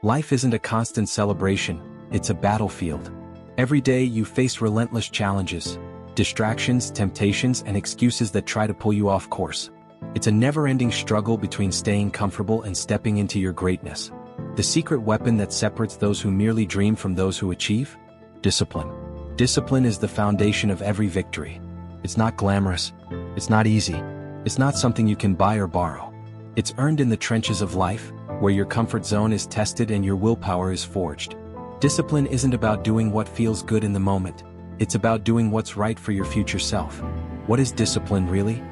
Life isn't a constant celebration, it's a battlefield. Every day you face relentless challenges, distractions, temptations, and excuses that try to pull you off course. It's a never-ending struggle between staying comfortable and stepping into your greatness. The secret weapon that separates those who merely dream from those who achieve? Discipline. Discipline is the foundation of every victory. It's not glamorous. It's not easy. It's not something you can buy or borrow. It's earned in the trenches of life, where your comfort zone is tested and your willpower is forged. Discipline isn't about doing what feels good in the moment. It's about doing what's right for your future self. What is discipline really?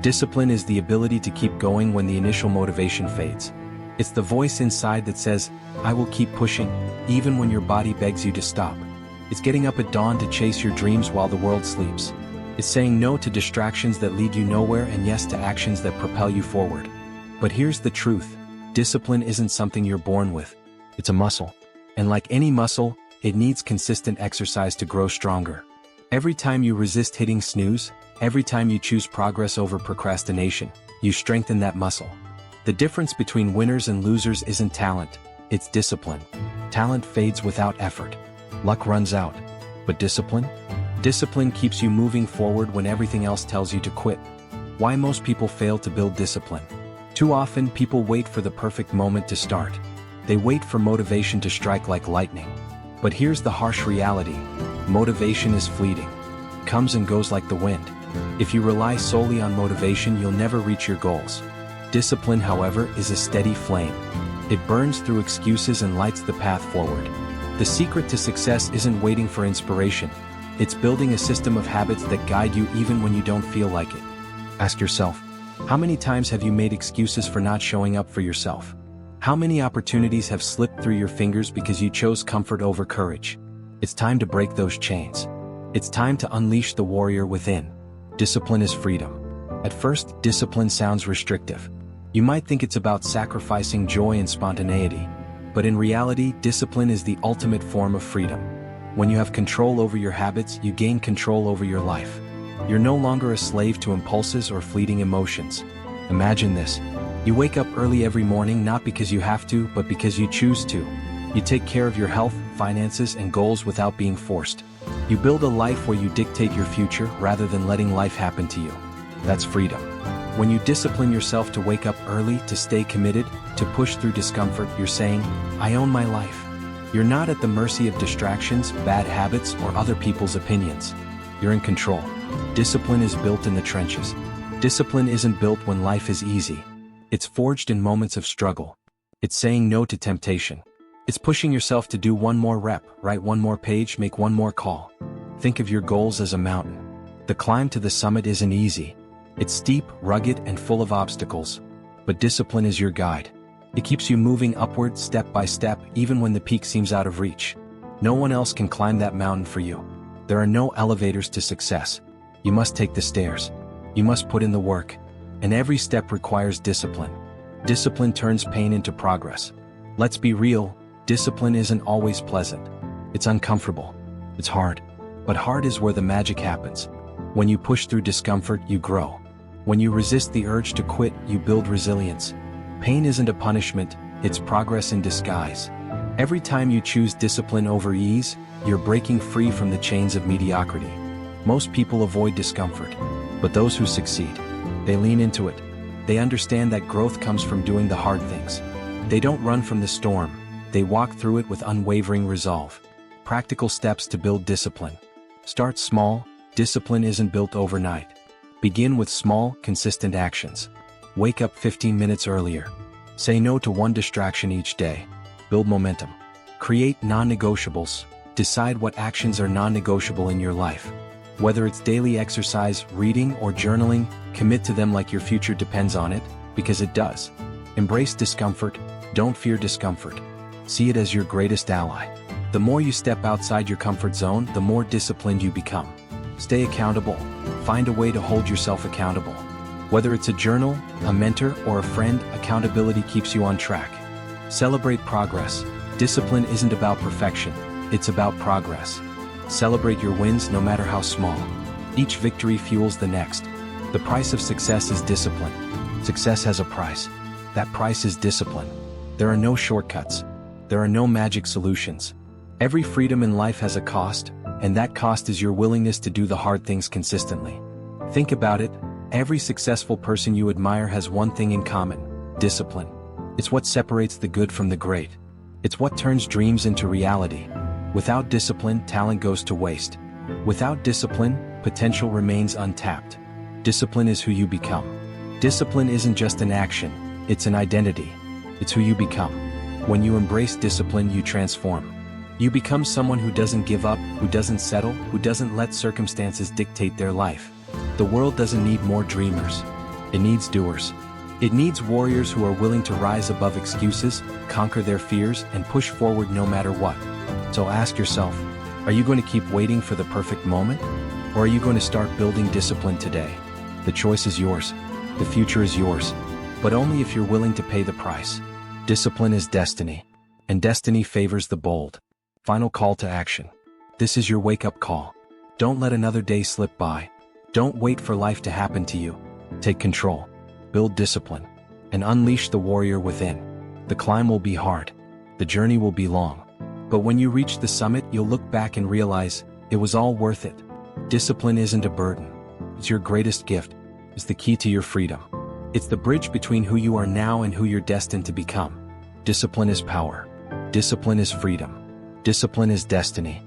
Discipline is the ability to keep going when the initial motivation fades. It's the voice inside that says, I will keep pushing, even when your body begs you to stop. It's getting up at dawn to chase your dreams while the world sleeps. It's saying no to distractions that lead you nowhere and yes to actions that propel you forward. But here's the truth. Discipline isn't something you're born with. It's a muscle. And like any muscle, it needs consistent exercise to grow stronger. Every time you resist hitting snooze, every time you choose progress over procrastination, you strengthen that muscle. The difference between winners and losers isn't talent, it's discipline. Talent fades without effort. Luck runs out. But discipline? Discipline keeps you moving forward when everything else tells you to quit. Why most people fail to build discipline? Too often, people wait for the perfect moment to start. They wait for motivation to strike like lightning. But here's the harsh reality. Motivation is fleeting. It comes and goes like the wind. If you rely solely on motivation, you'll never reach your goals. Discipline, however, is a steady flame. It burns through excuses and lights the path forward. The secret to success isn't waiting for inspiration. It's building a system of habits that guide you even when you don't feel like it. Ask yourself, how many times have you made excuses for not showing up for yourself? How many opportunities have slipped through your fingers because you chose comfort over courage? It's time to break those chains. It's time to unleash the warrior within. Discipline is freedom. At first, discipline sounds restrictive. You might think it's about sacrificing joy and spontaneity. But in reality, discipline is the ultimate form of freedom. When you have control over your habits, you gain control over your life. You're no longer a slave to impulses or fleeting emotions. Imagine this. You wake up early every morning not because you have to, but because you choose to. You take care of your health, finances, and goals without being forced. You build a life where you dictate your future rather than letting life happen to you. That's freedom. When you discipline yourself to wake up early, to stay committed, to push through discomfort, you're saying, I own my life. You're not at the mercy of distractions, bad habits, or other people's opinions. You're in control. Discipline is built in the trenches. Discipline isn't built when life is easy. It's forged in moments of struggle. It's saying no to temptation. It's pushing yourself to do one more rep, write one more page, make one more call. Think of your goals as a mountain. The climb to the summit isn't easy. It's steep, rugged, and full of obstacles. But discipline is your guide. It keeps you moving upward step by step, even when the peak seems out of reach. No one else can climb that mountain for you. There are no elevators to success. You must take the stairs. You must put in the work. And every step requires discipline. Discipline turns pain into progress. Let's be real, discipline isn't always pleasant. It's uncomfortable. It's hard. But hard is where the magic happens. When you push through discomfort, you grow. When you resist the urge to quit, you build resilience. Pain isn't a punishment, it's progress in disguise. Every time you choose discipline over ease, you're breaking free from the chains of mediocrity. Most people avoid discomfort, but those who succeed, they lean into it. They understand that growth comes from doing the hard things. They don't run from the storm, they walk through it with unwavering resolve. Practical steps to build discipline. Start small. Discipline isn't built overnight. Begin with small, consistent actions. Wake up 15 minutes earlier. Say no to one distraction each day. Build momentum. Create non-negotiables. Decide what actions are non-negotiable in your life. Whether it's daily exercise, reading, or journaling, commit to them like your future depends on it, because it does. Embrace discomfort. Don't fear discomfort. See it as your greatest ally. The more you step outside your comfort zone, the more disciplined you become. Stay accountable. Find a way to hold yourself accountable. Whether it's a journal, a mentor, or a friend, accountability keeps you on track. Celebrate progress. Discipline isn't about perfection, it's about progress. Celebrate your wins no matter how small. Each victory fuels the next. The price of success is discipline. Success has a price. That price is discipline. There are no shortcuts. There are no magic solutions. Every freedom in life has a cost, and that cost is your willingness to do the hard things consistently. Think about it, every successful person you admire has one thing in common: discipline. It's what separates the good from the great. It's what turns dreams into reality. Without discipline, talent goes to waste. Without discipline, potential remains untapped. Discipline is who you become. Discipline isn't just an action, it's an identity. It's who you become. When you embrace discipline, you transform. You become someone who doesn't give up, who doesn't settle, who doesn't let circumstances dictate their life. The world doesn't need more dreamers. It needs doers. It needs warriors who are willing to rise above excuses, conquer their fears, and push forward no matter what. So ask yourself, are you going to keep waiting for the perfect moment? Or are you going to start building discipline today? The choice is yours. The future is yours. But only if you're willing to pay the price. Discipline is destiny. And destiny favors the bold. Final call to action. This is your wake-up call. Don't let another day slip by. Don't wait for life to happen to you. Take control. Build discipline. And unleash the warrior within. The climb will be hard. The journey will be long. But when you reach the summit, you'll look back and realize it was all worth it. Discipline isn't a burden. It's your greatest gift. It's the key to your freedom. It's the bridge between who you are now and who you're destined to become. Discipline is power. Discipline is freedom. Discipline is destiny.